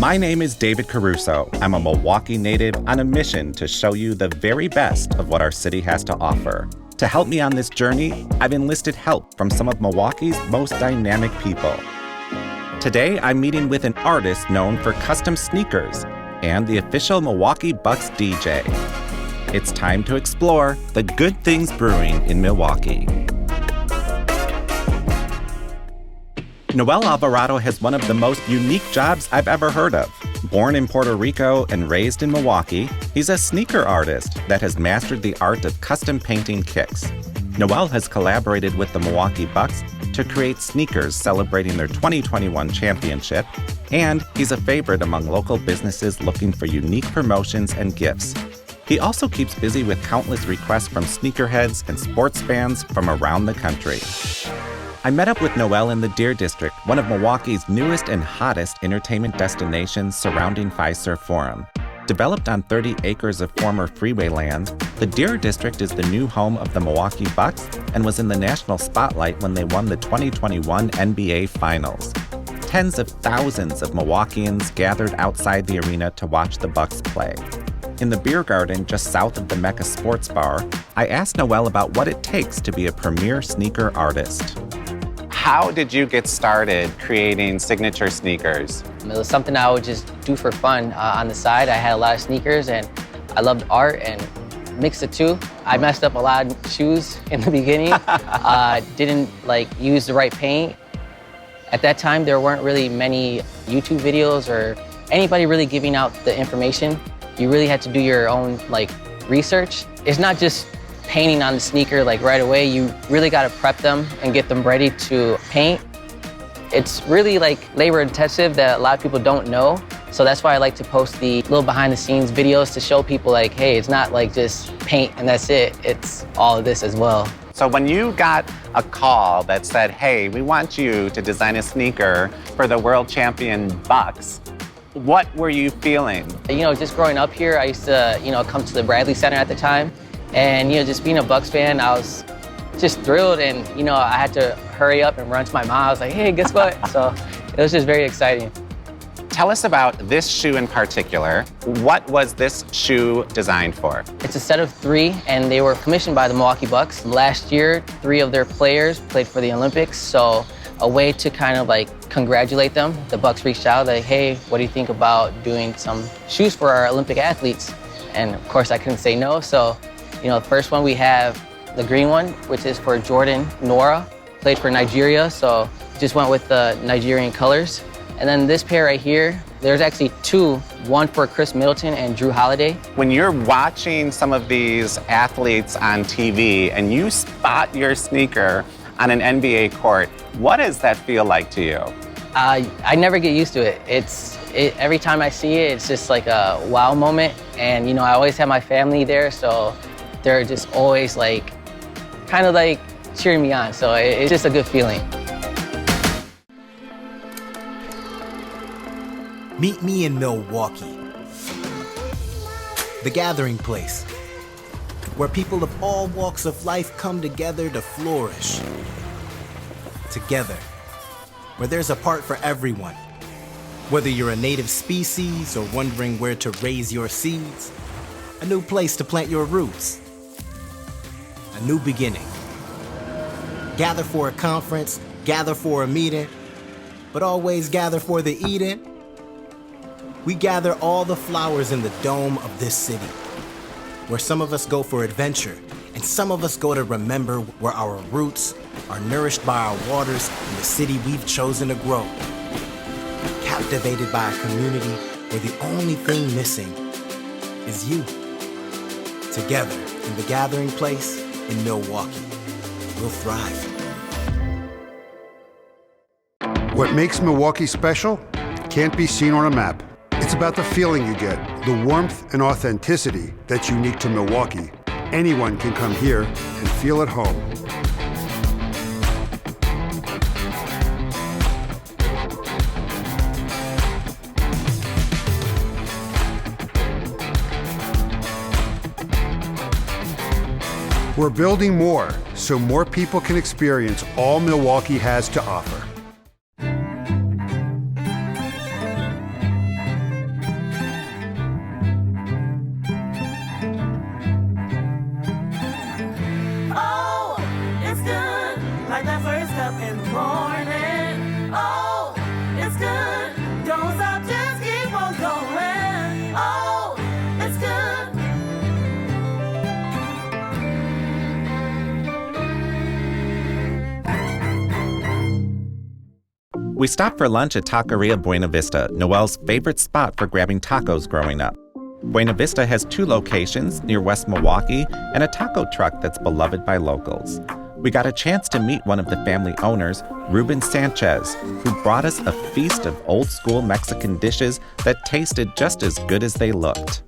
My name is David Caruso. I'm a Milwaukee native on a mission to show you the very best of what our city has to offer. To help me on this journey, I've enlisted help from some of Milwaukee's most dynamic people. Today, I'm meeting with an artist known for custom sneakers and the official Milwaukee Bucks DJ. It's time to explore the good things brewing in Milwaukee. Noel Alvarado has one of the most unique jobs I've ever heard of. Born in Puerto Rico and raised in Milwaukee, he's a sneaker artist that has mastered the art of custom painting kicks. Noel has collaborated with the Milwaukee Bucks to create sneakers celebrating their 2021 championship, and he's a favorite among local businesses looking for unique promotions and gifts. He also keeps busy with countless requests from sneakerheads and sports fans from around the country. I met up with Noel in the Deer District, one of Milwaukee's newest and hottest entertainment destinations surrounding Fiserv Forum. Developed on 30 acres of former freeway land, the Deer District is the new home of the Milwaukee Bucks and was in the national spotlight when they won the 2021 NBA Finals. Tens of thousands of Milwaukeeans gathered outside the arena to watch the Bucks play. In the beer garden just south of the Mecca Sports Bar, I asked Noel about what it takes to be a premier sneaker artist. How did you get started creating signature sneakers? It was something I would just do for fun on the side. I had a lot of sneakers and I loved art and mixed the two. I messed up a lot of shoes in the beginning. Didn't use the right paint. At that time, there weren't really many YouTube videos or anybody really giving out the information. You really had to do your own research. It's not just painting on the sneaker right away. You really got to prep them and get them ready to paint. It's really labor intensive that a lot of people don't know. So that's why I like to post the little behind the scenes videos to show people hey, it's not just paint and that's it. It's all of this as well. So when you got a call that said, hey, we want you to design a sneaker for the world champion Bucks, what were you feeling? Just growing up here, I used to, come to the Bradley Center at the time. And, just being a Bucks fan, I was just thrilled. And, I had to hurry up and run to my mom. I was like, hey, guess what? So it was just very exciting. Tell us about this shoe in particular. What was this shoe designed for? It's a set of 3, and they were commissioned by the Milwaukee Bucks. Last year, 3 of their players played for the Olympics. So a way to kind of congratulate them. The Bucks reached out hey, what do you think about doing some shoes for our Olympic athletes? And of course I couldn't say no. So, the first one we have the green one, which is for Jordan Nora, played for Nigeria. So just went with the Nigerian colors. And then this pair right here, there's actually 2, one for Chris Middleton and Drew Holiday. When you're watching some of these athletes on TV and you spot your sneaker on an NBA court, what does that feel like to you? I never get used to it. Every time I see it, it's just a wow moment. And I always have my family there, so they're just always kind of cheering me on. So it's just a good feeling. Meet me in Milwaukee, the gathering place, where people of all walks of life come together to flourish. Together, where there's a part for everyone. Whether you're a native species or wondering where to raise your seeds, a new place to plant your roots, a new beginning. Gather for a conference, gather for a meeting, but always gather for the Eden. We gather all the flowers in the dome of this city, where some of us go for adventure, and some of us go to remember where our roots are nourished by our waters in the city we've chosen to grow. Captivated by a community where the only thing missing is you. Together in the gathering place in Milwaukee, we'll thrive. What makes Milwaukee special can't be seen on a map. It's about the feeling you get, the warmth and authenticity that's unique to Milwaukee. Anyone can come here and feel at home. We're building more so more people can experience all Milwaukee has to offer. Don't stop, just keep on going. Oh, it's good. We stopped for lunch at Taqueria Buena Vista, Noel's favorite spot for grabbing tacos growing up. Buena Vista has 2 locations near West Milwaukee and a taco truck that's beloved by locals. We got a chance to meet one of the family owners, Ruben Sanchez, who brought us a feast of old-school Mexican dishes that tasted just as good as they looked.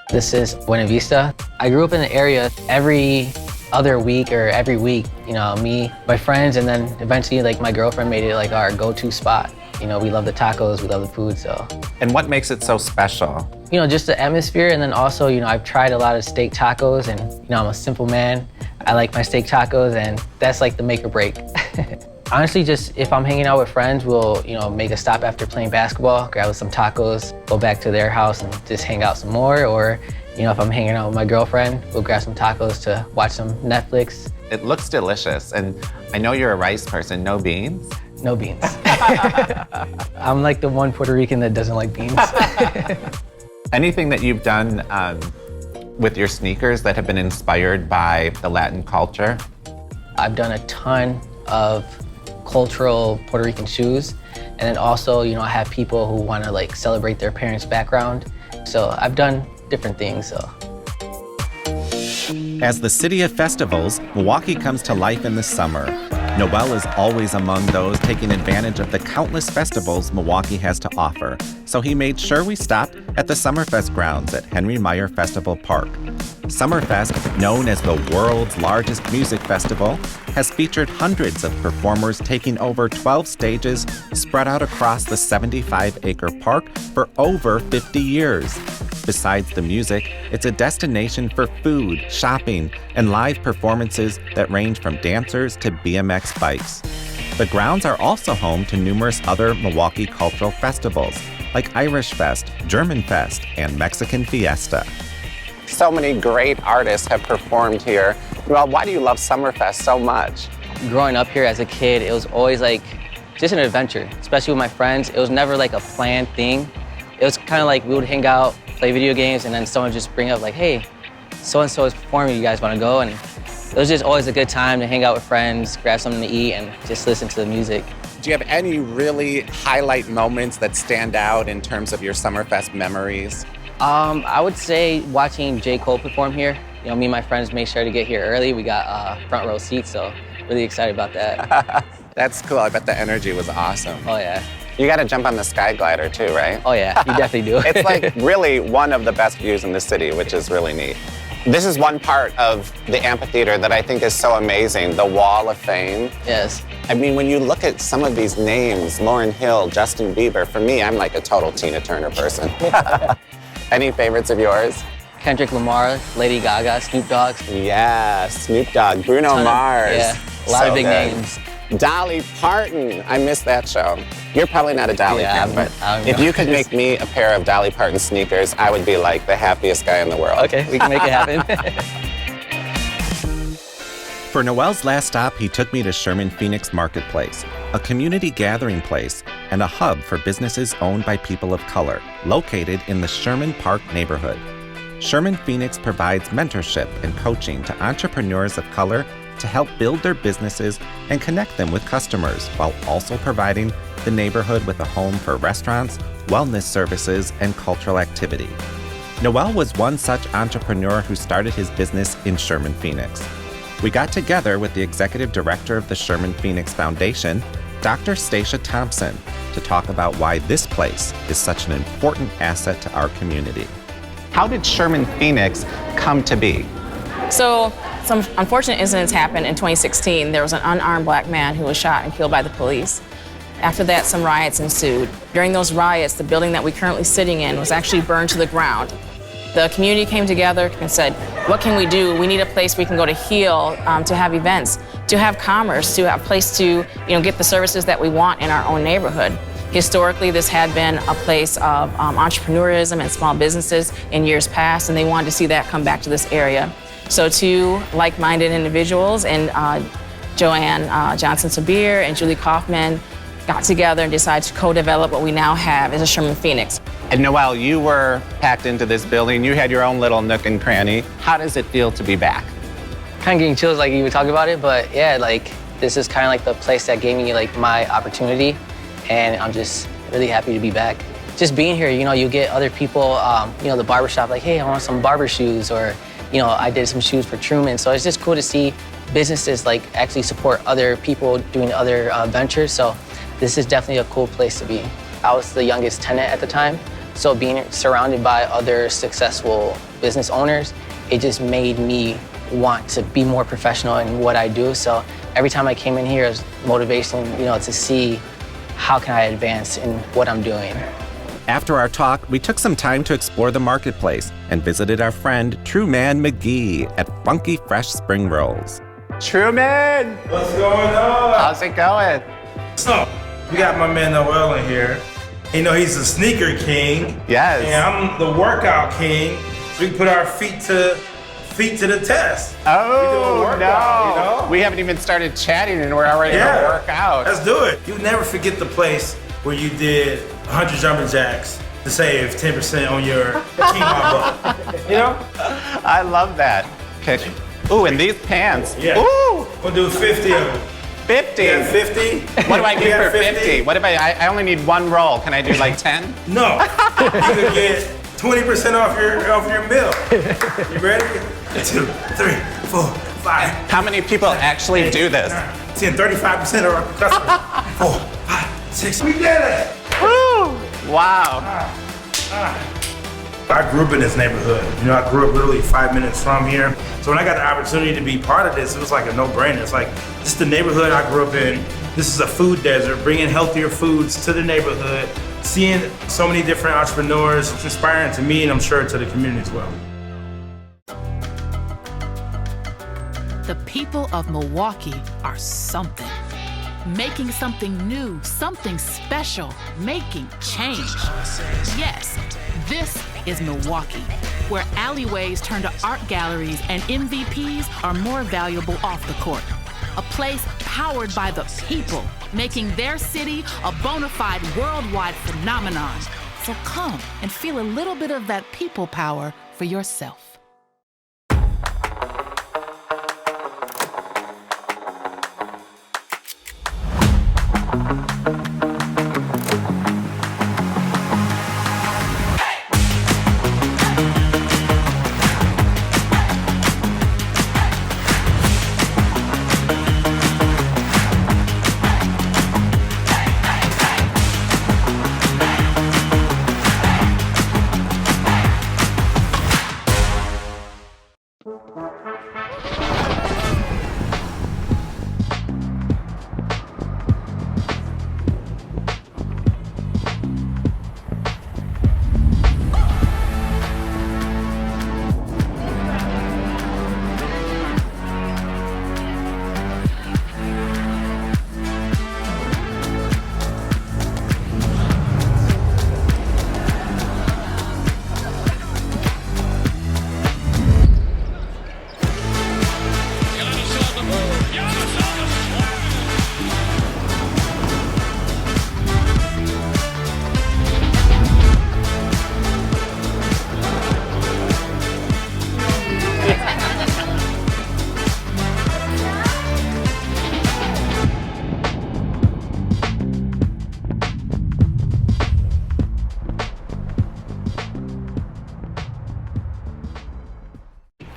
This is Buena Vista. I grew up in the area. Every other week or every week, me, my friends, and then eventually like my girlfriend made it like our go-to spot. We love the tacos, we love the food, so. And what makes it so special? Just the atmosphere, and then also, I've tried a lot of steak tacos, and I'm a simple man. I like my steak tacos, and that's like the make or break. Honestly, just if I'm hanging out with friends, we'll, make a stop after playing basketball, grab us some tacos, go back to their house and just hang out some more, or if I'm hanging out with my girlfriend, we'll grab some tacos to watch some Netflix. It looks delicious, and I know you're a rice person, no beans? No beans. I'm like the one Puerto Rican that doesn't like beans. Anything that you've done with your sneakers that have been inspired by the Latin culture? I've done a ton of cultural Puerto Rican shoes, and then also, I have people who want to like celebrate their parents' background. So I've done different things, so. As the city of festivals, Milwaukee comes to life in the summer. Noel is always among those taking advantage of the countless festivals Milwaukee has to offer, so he made sure we stopped at the Summerfest grounds at Henry Meyer Festival Park. Summerfest, known as the world's largest music festival, has featured hundreds of performers taking over 12 stages spread out across the 75-acre park for over 50 years. Besides the music, it's a destination for food, shopping, and live performances that range from dancers to BMX bikes. The grounds are also home to numerous other Milwaukee cultural festivals, like Irish Fest, German Fest, and Mexican Fiesta. So many great artists have performed here. Well, why do you love Summerfest so much? Growing up here as a kid, it was always like just an adventure, especially with my friends. It was never like a planned thing. It was kind of like we would hang out, play video games, and then someone would just bring up like, hey, so-and-so is performing, you guys want to go? And it was just always a good time to hang out with friends, grab something to eat, and just listen to the music. Do you have any really highlight moments that stand out in terms of your Summerfest memories? I would say watching J. Cole perform here. Me and my friends made sure to get here early. We got front row seats, so really excited about that. That's cool. I bet the energy was awesome. Oh, yeah. You got to jump on the Sky Glider too, right? Oh, yeah, you definitely do. It's like really one of the best views in the city, which is really neat. This is one part of the amphitheater that I think is so amazing, the Wall of Fame. Yes. I mean, when you look at some of these names, Lauryn Hill, Justin Bieber, for me, I'm like a total Tina Turner person. Any favorites of yours? Kendrick Lamar, Lady Gaga, Snoop Dogg. Yeah, Snoop Dogg, Bruno Mars. Yeah, a lot of big names. Dolly Parton, I missed that show. You're probably not a Dolly fan, but if you could make me a pair of Dolly Parton sneakers, I would be like the happiest guy in the world. Okay, we can make it happen. For Noel's last stop, he took me to Sherman Phoenix Marketplace, a community gathering place and a hub for businesses owned by people of color, located in the Sherman Park neighborhood. Sherman Phoenix provides mentorship and coaching to entrepreneurs of color to help build their businesses and connect them with customers, while also providing the neighborhood with a home for restaurants, wellness services, and cultural activity. Noel was one such entrepreneur who started his business in Sherman Phoenix. We got together with the executive director of the Sherman Phoenix Foundation, Dr. Stacia Thompson, to talk about why this place is such an important asset to our community. How did Sherman Phoenix come to be? So, some unfortunate incidents happened in 2016. There was an unarmed black man who was shot and killed by the police. After that, some riots ensued. During those riots, the building that we're currently sitting in was actually burned to the ground. The community came together and said, what can we do? We need a place we can go to heal, to have events, to have commerce, to have a place to get the services that we want in our own neighborhood. Historically, this had been a place of entrepreneurism and small businesses in years past, and they wanted to see that come back to this area. So 2 like-minded individuals, and Joanne Johnson-Sabir and Julie Kaufman, got together and decided to co-develop what we now have as a Sherman Phoenix. And Noel, you were packed into this building. You had your own little nook and cranny. How does it feel to be back? Kind of getting chills like you were talking about it, but yeah, like this is kind of like the place that gave me like my opportunity, and I'm just really happy to be back. Just being here, you know, you get other people, you know, the barbershop, like, hey, I want some barber shoes, or, you know, I did some shoes for Truman. So it's just cool to see businesses like actually support other people doing other ventures. So this is definitely a cool place to be. I was the youngest tenant at the time, so being surrounded by other successful business owners, it just made me want to be more professional in what I do. So every time I came in here, it was motivation, you know, to see how can I advance in what I'm doing. After our talk, we took some time to explore the marketplace and visited our friend Truman McGee at Funky Fresh Spring Rolls. Truman! What's going on? How's it going? So, we got my man Noel in here. You know, he's the sneaker king. Yes. And I'm the workout king. So we put our feet to the test. Oh, workout, no. you know? We haven't even started chatting and we're already going to work out. Let's do it. You never forget the place where you did 100 jumping jacks to save 10% on your quinoa butt. You know? I love that. Okay. Ooh, and these pants. Yeah. Ooh, We'll do 50 of them. 50. Yeah, 50. What do I We get got for 50? What if I only need one roll? Can I do like 10? No. You can get 20% off your meal. You ready? 2, 3, 4, 5. How many people actually do this? 10, 35% of our customers. 4, 5, 6. We did it. Woo! Wow. I grew up in this neighborhood. You know, I grew up literally 5 minutes from here. So when I got the opportunity to be part of this, it was like a no-brainer. It's like, this is the neighborhood I grew up in. This is a food desert, bringing healthier foods to the neighborhood, seeing so many different entrepreneurs. It's inspiring to me, and I'm sure to the community as well. The people of Milwaukee are something. Making something new, something special, making change. Yes, this is Milwaukee, where alleyways turn to art galleries and MVPs are more valuable off the court. A place powered by the people, making their city a bona fide worldwide phenomenon. So come and feel a little bit of that people power for yourself.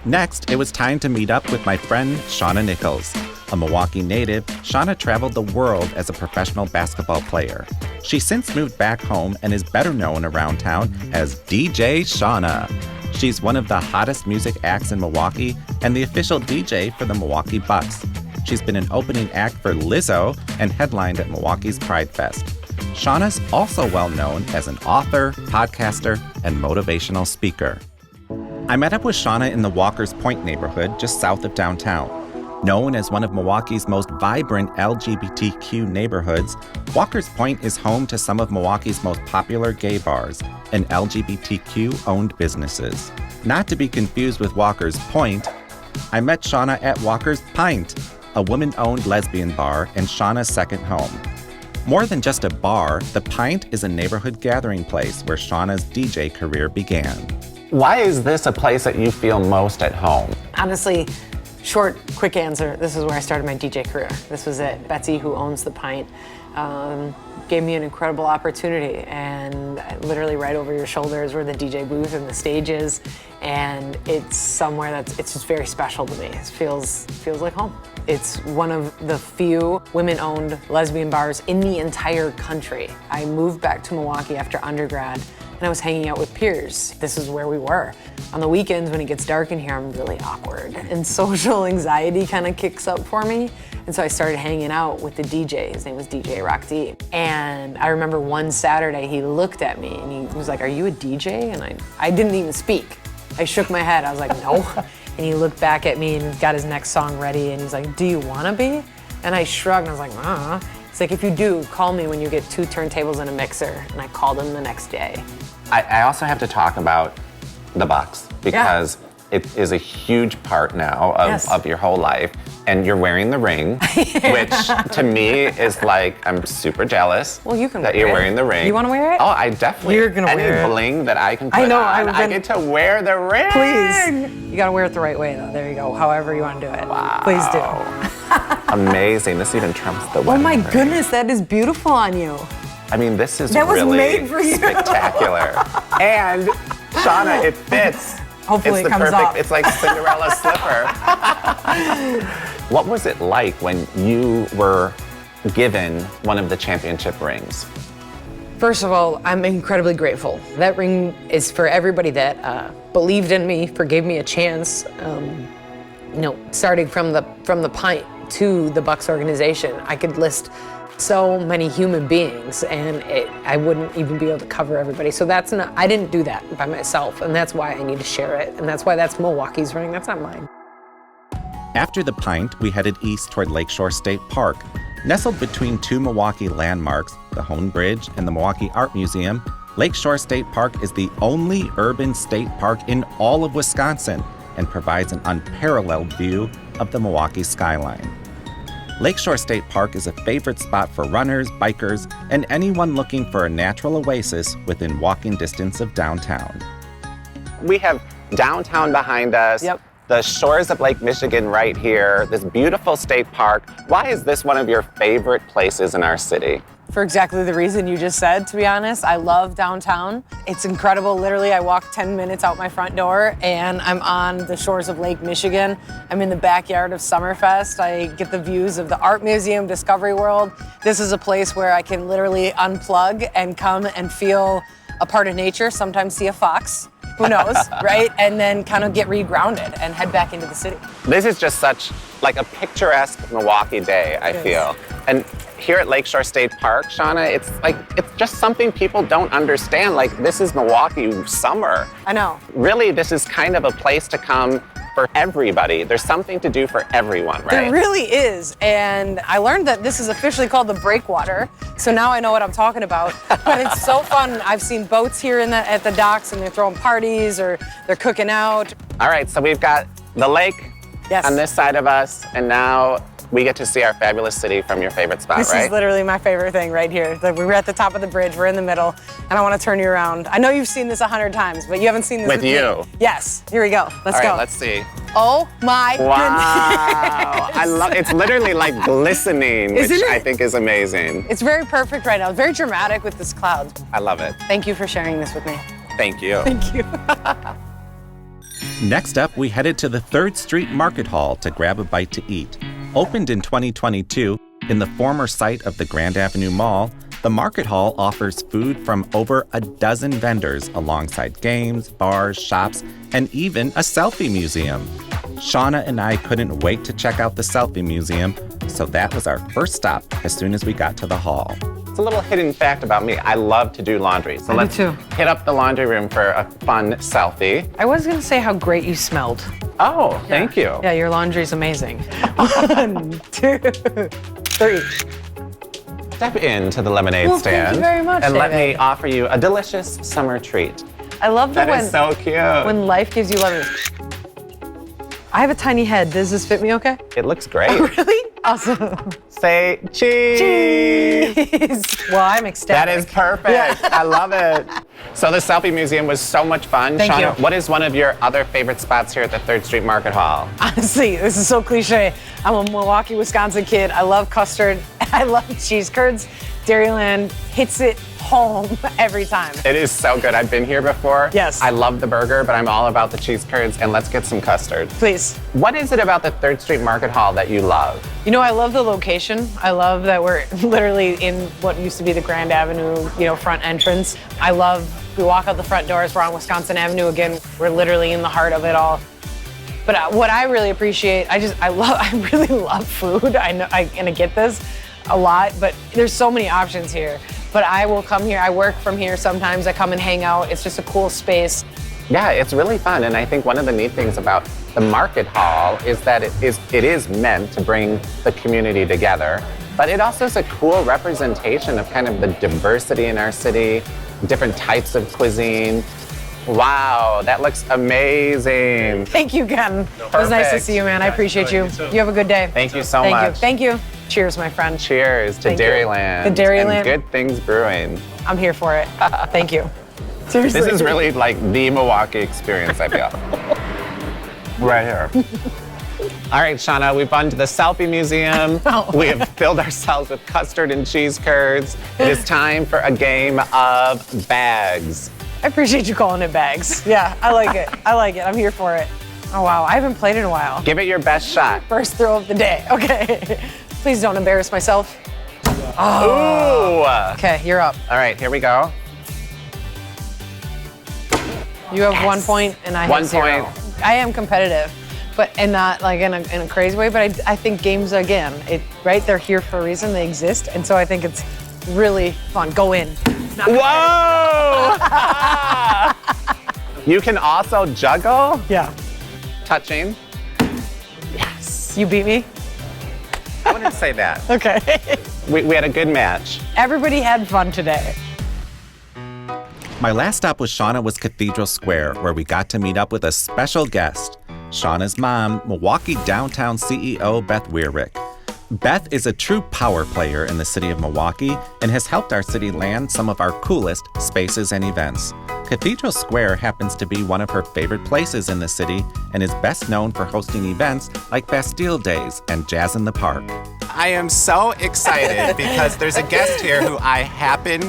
Next, it was time to meet up with my friend Shawna Nicols. A Milwaukee native, Shawna traveled the world as a professional basketball player. She's since moved back home and is better known around town as DJ Shawna. She's one of the hottest music acts in Milwaukee and the official DJ for the Milwaukee Bucks. She's been an opening act for Lizzo and headlined at Milwaukee's Pride Fest. Shawna's also well known as an author, podcaster, and motivational speaker. I met up with Shawna in the Walker's Point neighborhood just south of downtown. Known as one of Milwaukee's most vibrant LGBTQ neighborhoods, Walker's Point is home to some of Milwaukee's most popular gay bars and LGBTQ-owned businesses. Not to be confused with Walker's Point, I met Shawna at Walker's Pint, a woman-owned lesbian bar and Shawna's second home. More than just a bar, the Pint is a neighborhood gathering place where Shawna's DJ career began. Why is this a place that you feel most at home? Honestly, short, quick answer, this is where I started my DJ career. This was it. Betsy, who owns the Pint, gave me an incredible opportunity, and literally right over your shoulder is where the DJ booth and the stage is, and it's somewhere it's just very special to me. It feels like home. It's one of the few women-owned lesbian bars in the entire country. I moved back to Milwaukee after undergrad, and I was hanging out with peers. This is where we were. On the weekends, when it gets dark in here, I'm really awkward, and social anxiety kind of kicks up for me. And so I started hanging out with the DJ. His name was DJ Rock D. And I remember one Saturday, he looked at me and he was like, "Are you a DJ?" And I didn't even speak. I shook my head. I was like, "No." And he looked back at me and got his next song ready, and he's like, "Do you wanna be?" And I shrugged, and I was like, He's like, "If you do, call me when you get 2 turntables and a mixer." And I called him the next day. I also have to talk about the Bucks, because it is a huge part now of your whole life. And you're wearing the ring, which to me is like, I'm super jealous. Well, you can that wear you're it. wearing the ring. You wanna wear it? Oh, I definitely. You're gonna wear it. Any bling that I can put I know, on, I get to wear the ring. Please. You gotta wear it the right way, though. There you go. However you wanna do it. Wow. Please do. Amazing. This even trumps the Oh wedding my ring. goodness, that is beautiful on you. I mean, this is That was really made for you. spectacular. And Shawna, it fits. Hopefully it's it comes off. It's like Cinderella's slipper. What was it like when you were given one of the championship rings? First of all, I'm incredibly grateful. That ring is for everybody that believed in me, forgave me a chance. Starting from the Pint to the Bucks organization, I could list so many human beings, and I wouldn't even be able to cover everybody. So I didn't do that by myself, and that's why I need to share it, and that's why that's Milwaukee's ring, that's not mine. After the Pint, we headed east toward Lakeshore State Park. Nestled between 2 Milwaukee landmarks, the Hone Bridge and the Milwaukee Art Museum, Lakeshore State Park is the only urban state park in all of Wisconsin and provides an unparalleled view of the Milwaukee skyline. Lakeshore State Park is a favorite spot for runners, bikers, and anyone looking for a natural oasis within walking distance of downtown. We have downtown behind us. Yep. The shores of Lake Michigan right here, this beautiful state park. Why is this one of your favorite places in our city? For exactly the reason you just said, to be honest. I love downtown. It's incredible. Literally, I walk 10 minutes out my front door and I'm on the shores of Lake Michigan. I'm in the backyard of Summerfest. I get the views of the Art Museum, Discovery World. This is a place where I can literally unplug and come and feel a part of nature, sometimes see a fox. Who knows, right? And then kind of get regrounded and head back into the city. This is just such like a picturesque Milwaukee day, I feel. And here at Lakeshore State Park, Shawna, it's just something people don't understand. Like, this is Milwaukee summer. I know. Really, this is kind of a place to come for everybody. There's something to do for everyone, right? There really is. And I learned that this is officially called the breakwater. So now I know what I'm talking about. But it's so fun. I've seen boats here at the docks, and they're throwing parties or they're cooking out. All right, so we've got the lake on this side of us, and now we get to see our fabulous city from your favorite spot, This right? is literally my favorite thing right here. We're at the top of the bridge, we're in the middle, and I want to turn you around. I know you've seen this 100 times, but you haven't seen this With me. you. Yes, here we go. Let's All go. right, let's see. Oh my Wow. I love it's literally like glistening, which Isn't it? I think is amazing. It's very perfect right now. Very dramatic with this cloud. I love it. Thank you for sharing this with me. Thank you. Thank you. Next up, we headed to the 3rd Street Market Hall to grab a bite to eat. Opened in 2022, in the former site of the Grand Avenue Mall, the Market Hall offers food from over a dozen vendors alongside games, bars, shops, and even a selfie museum. Shawna and I couldn't wait to check out the selfie museum, so that was our first stop as soon as we got to the hall. It's a little hidden fact about me. I love to do laundry. So let's hit up the laundry room for a fun selfie. I was gonna say how great you smelled. Oh, thank you. Yeah, your laundry's amazing. 1, 2, 3. Step into the lemonade Well, stand. thank you very much, and let David. me offer you a delicious summer treat. I love that That is so cute. when life gives you lemons. I have a tiny head. Does this fit me okay? It looks great. Really? Awesome. Say cheese. Cheese. Well, I'm ecstatic. That is perfect. Yeah. I love it. So the Selfie Museum was so much fun. Thank Shawna, you. what is one of your other favorite spots here at the 3rd Street Market Hall? Honestly, this is so cliche. I'm a Milwaukee, Wisconsin kid. I love custard. I love cheese curds. Dairyland hits it home every time. It is so good. I've been here before. Yes. I love the burger, but I'm all about the cheese curds, and let's get some custard. Please. What is it about the 3rd Street Market Hall that you love? You know, I love the location. I love that we're literally in what used to be the Grand Avenue, front entrance. We walk out the front doors, we're on Wisconsin Avenue again. We're literally in the heart of it all. But what I really appreciate, I really love food. I know, and I get this a lot, but there's so many options here. But I will come here, I work from here sometimes, I come and hang out. It's just a cool space. Yeah, it's really fun, and I think one of the neat things about the Market Hall is that it is meant to bring the community together, but it also is a cool representation of kind of the diversity in our city, different types of cuisine. Wow, that looks amazing. Thank you, Ken. It was nice to see you, man. I appreciate you. You have a good day. Thank you so much. Thank you. Cheers, my friend. Cheers to Dairyland. The Dairyland. And Good Things Brewing. I'm here for it. Thank you. Seriously. This is really like the Milwaukee experience, I feel. Right here. All right, Shawna, we've gone to the Selfie Museum. We have filled ourselves with custard and cheese curds. It is time for a game of bags. I appreciate you calling it bags. Yeah, I like it. I'm here for it. Oh, wow. I haven't played in a while. Give it your best shot. First throw of the day. Okay. Please don't embarrass myself. Oh. Ooh. Okay, you're up. All right, here we go. You have 1 point and I have 0. I am competitive, and not like in a crazy way, but I think games, again, right? They're here for a reason, they exist, and so I think it's really fun. Go in. Whoa! You can also juggle? Yeah. Touching? Yes. You beat me? I wouldn't say that. Okay. We had a good match. Everybody had fun today. My last stop with Shawna was Cathedral Square, where we got to meet up with a special guest, Shawna's mom, Milwaukee downtown CEO Beth Weirick. Beth is a true power player in the city of Milwaukee and has helped our city land some of our coolest spaces and events. Cathedral Square happens to be one of her favorite places in the city and is best known for hosting events like Bastille Days and Jazz in the Park. I am so excited because there's a guest here who I happen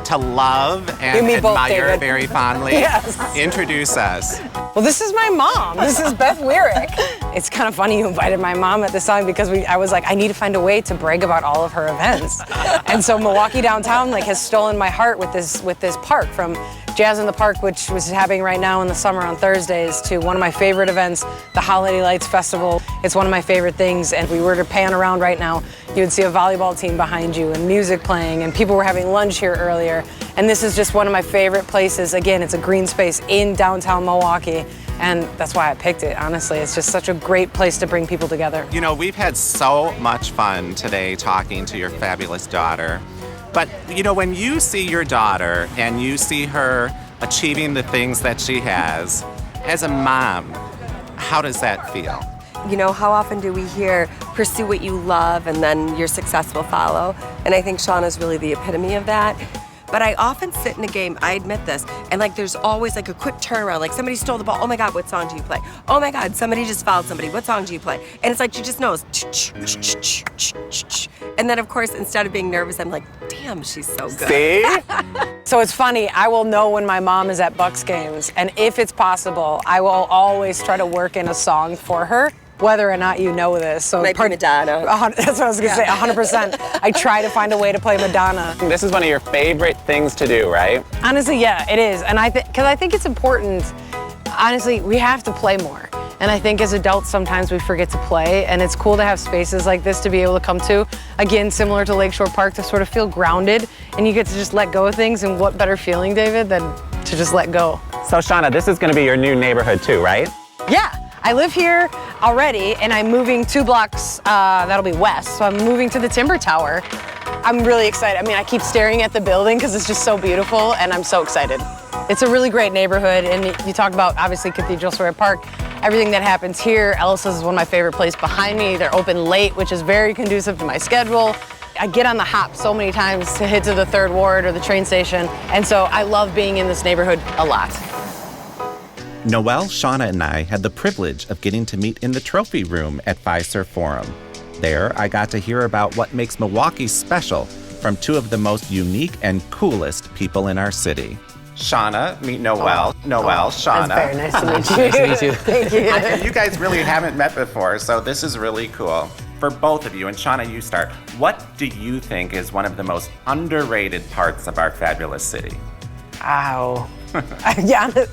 to love and admire very fondly. Yes. Introduce us. Well, this is my mom. This is Beth Weirick. It's kind of funny you invited my mom at this time because I was like, I need to find a way to brag about all of her events. And so Milwaukee downtown has stolen my heart with this park, from Jazz in the Park, which was happening right now in the summer on Thursdays, to one of my favorite events, the Holiday Lights Festival. It's one of my favorite things, and if we were to pan around right now, you would see a volleyball team behind you and music playing, and people were having lunch here earlier. And this is just one of my favorite places. Again, it's a green space in downtown Milwaukee, and that's why I picked it, honestly. It's just such a great place to bring people together. You know, we've had so much fun today talking to your fabulous daughter. But, you know, when you see your daughter and you see her achieving the things that she has, as a mom, how does that feel? You know, how often do we hear, pursue what you love and then your success will follow? And I think Shawna's really the epitome of that. But I often sit in a game, I admit this, and there's always a quick turnaround. Like somebody stole the ball, oh my God, what song do you play? Oh my God, somebody just fouled somebody, what song do you play? And it's like she just knows. And then of course, instead of being nervous, I'm like, damn, she's so good. See? So it's funny, I will know when my mom is at Bucks games, and if it's possible, I will always try to work in a song for her, whether or not you know this. So Might be Madonna. That's what I was gonna say, 100%. I try to find a way to play Madonna. This is one of your favorite things to do, right? Honestly, yeah, it is. And because I think it's important, honestly, we have to play more. And I think as adults, sometimes we forget to play, and it's cool to have spaces like this to be able to come to. Again, similar to Lakeshore Park, to sort of feel grounded, and you get to just let go of things, and what better feeling, David, than to just let go. So Shawna, this is gonna be your new neighborhood too, right? Yeah, I live here already, and I'm moving 2 blocks, that'll be west, so I'm moving to the Timber Tower. I'm really excited. I mean, I keep staring at the building because it's just so beautiful, and I'm so excited. It's a really great neighborhood, and you talk about, obviously, Cathedral Square Park. everything that happens here. Ellis's is one of my favorite places behind me. They're open late, which is very conducive to my schedule. I get on the hop so many times to hit to the 3rd Ward or the train station, and so I love being in this neighborhood a lot. Noel, Shawna, and I had the privilege of getting to meet in the trophy room at Fiserv Forum. There, I got to hear about what makes Milwaukee special from two of the most unique and coolest people in our city. Shawna, meet Noel. Noel, Shawna. That's very nice to meet you. Nice to meet you. Thank you. You guys really haven't met before, so this is really cool. For both of you, and Shawna, you start. What do you think is one of the most underrated parts of our fabulous city? Ow. Yeah,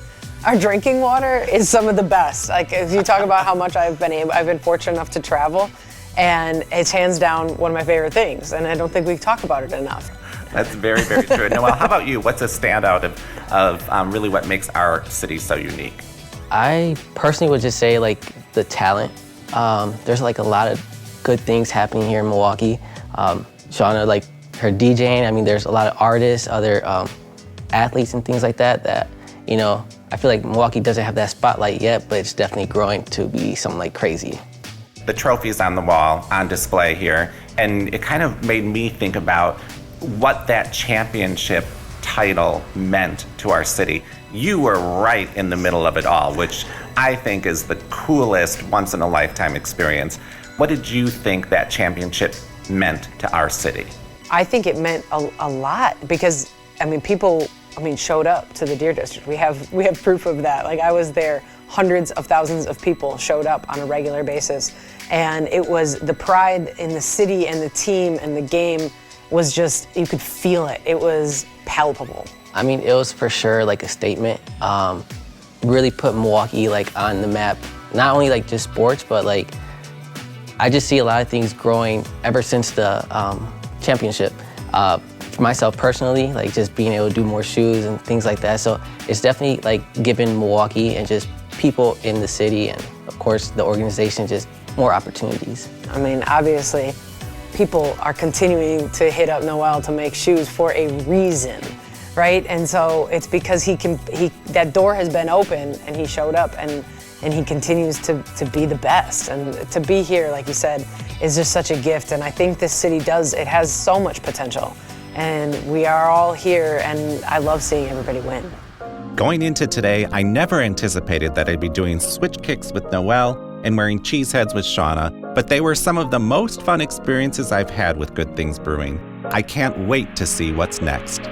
our drinking water is some of the best. Like, if you talk about how much I've been fortunate enough to travel, and it's hands down one of my favorite things, and I don't think we talk about it enough. That's very, very true. Noel, how about you? What's a standout of really what makes our city so unique? I personally would just say like the talent. There's like a lot of good things happening here in Milwaukee. Shawna, like her DJing, I mean, there's a lot of artists, other athletes and things like that, you know, I feel like Milwaukee doesn't have that spotlight yet, but it's definitely growing to be something like crazy. The trophies on the wall, on display here, and it kind of made me think about what that championship title meant to our city. You were right in the middle of it all, which I think is the coolest once-in-a-lifetime experience. What did you think that championship meant to our city? I think it meant a lot because, I mean, people showed up to the Deer District. We have proof of that. Like, I was there, hundreds of thousands of people showed up on a regular basis. And it was the pride in the city and the team and the game was just, you could feel it. It was palpable. I mean, it was for sure like a statement. Really put Milwaukee like on the map. Not only like just sports, but like, I just see a lot of things growing ever since the championship. For myself personally, like just being able to do more shoes and things like that. So it's definitely like giving Milwaukee and just people in the city and of course the organization just more opportunities. I mean, obviously, people are continuing to hit up Noel to make shoes for a reason, right? And so it's because that door has been open and he showed up and he continues to be the best. And to be here, like you said, is just such a gift. And I think this city it has so much potential. And we are all here and I love seeing everybody win. Going into today, I never anticipated that I'd be doing switch kicks with Noel and wearing cheese heads with Shawna, but they were some of the most fun experiences I've had with Good Things Brewing. I can't wait to see what's next.